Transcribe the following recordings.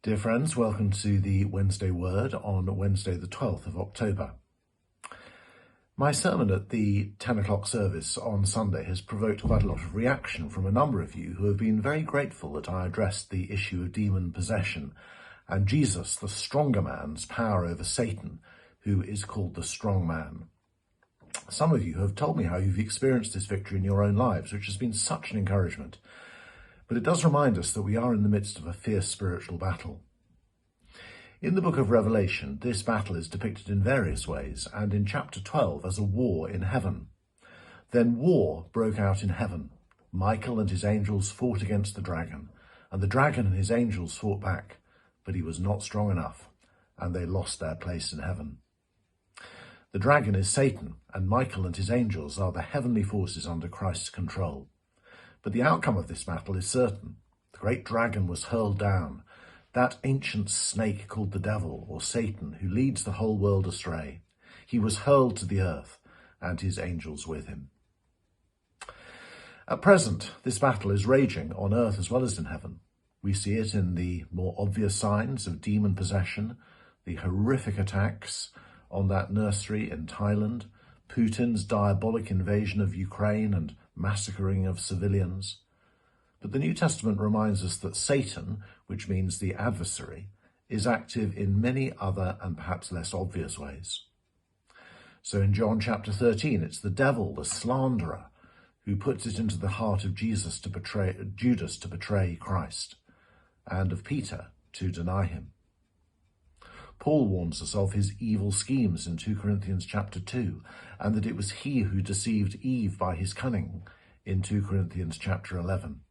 Dear friends, welcome to the Wednesday Word on Wednesday the 12th of October. My sermon at the 10 o'clock service on Sunday has provoked quite a lot of reaction from a number of you who have been very grateful that I addressed the issue of demon possession and Jesus, the stronger man's power over Satan, who is called the strong man. Some of you have told me how you've experienced this victory in your own lives, which has been such an encouragement. But it does remind us that we are in the midst of a fierce spiritual battle. In the book of Revelation, this battle is depicted in various ways, and in chapter 12 as a war in heaven. Then war broke out in heaven. Michael and his angels fought against the dragon, and the dragon and his angels fought back, but he was not strong enough, and they lost their place in heaven. The dragon is Satan, and Michael and his angels are the heavenly forces under Christ's control. But the outcome of this battle is certain. The great dragon was hurled down, that ancient snake called the devil, or Satan, who leads the whole world astray. He was hurled to the earth, and his angels with him. At present, this battle is raging on earth as well as in heaven. We see it in the more obvious signs of demon possession, the horrific attacks on that nursery in Thailand, Putin's diabolic invasion of Ukraine and massacring of civilians. But the New Testament reminds us that Satan, which means the adversary, is active in many other and perhaps less obvious ways. So in John chapter 13, it's the devil, the slanderer, who puts it into the heart of Judas to betray Christ, and of Peter to deny him. Paul warns us of his evil schemes in 2 Corinthians chapter 2, and that it was he who deceived Eve by his cunning in 2 Corinthians chapter 11.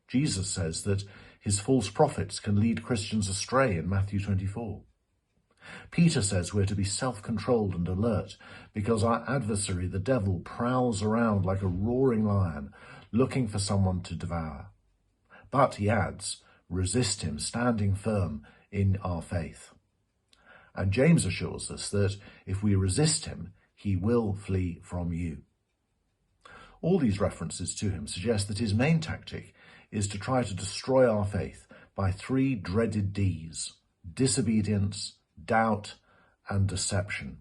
Jesus says that his false prophets can lead Christians astray in Matthew 24. Peter says we're to be self-controlled and alert because our adversary, the devil, prowls around like a roaring lion looking for someone to devour. But, he adds, resist him, standing firm in our faith. And James assures us that if we resist him, he will flee from you. All these references to him suggest that his main tactic is to try to destroy our faith by three dreaded Ds: disobedience, doubt, and deception.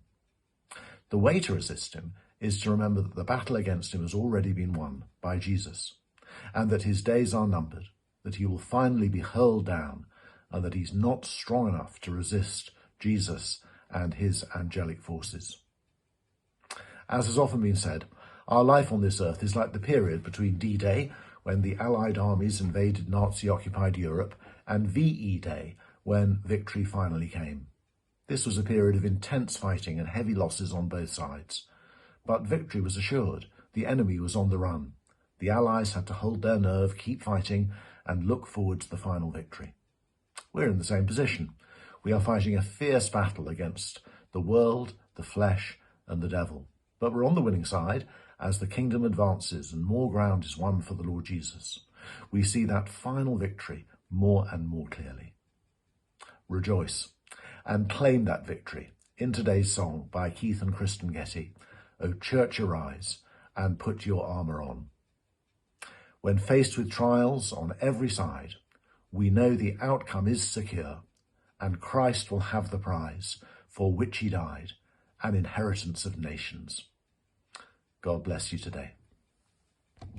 The way to resist him is to remember that the battle against him has already been won by Jesus, and that his days are numbered, that he will finally be hurled down, and that he's not strong enough to resist Jesus and his angelic forces. As has often been said, our life on this earth is like the period between D-Day, when the Allied armies invaded Nazi-occupied Europe, and VE Day, when victory finally came. This was a period of intense fighting and heavy losses on both sides. But victory was assured. The enemy was on the run. The Allies had to hold their nerve, keep fighting, and look forward to the final victory. We're in the same position. We are fighting a fierce battle against the world, the flesh, and the devil. But we're on the winning side as the kingdom advances and more ground is won for the Lord Jesus. We see that final victory more and more clearly. Rejoice and claim that victory in today's song by Keith and Kristen Getty, "O Church Arise and Put Your Armour On." When faced with trials on every side, we know the outcome is secure, and Christ will have the prize for which he died, an inheritance of nations. God bless you today.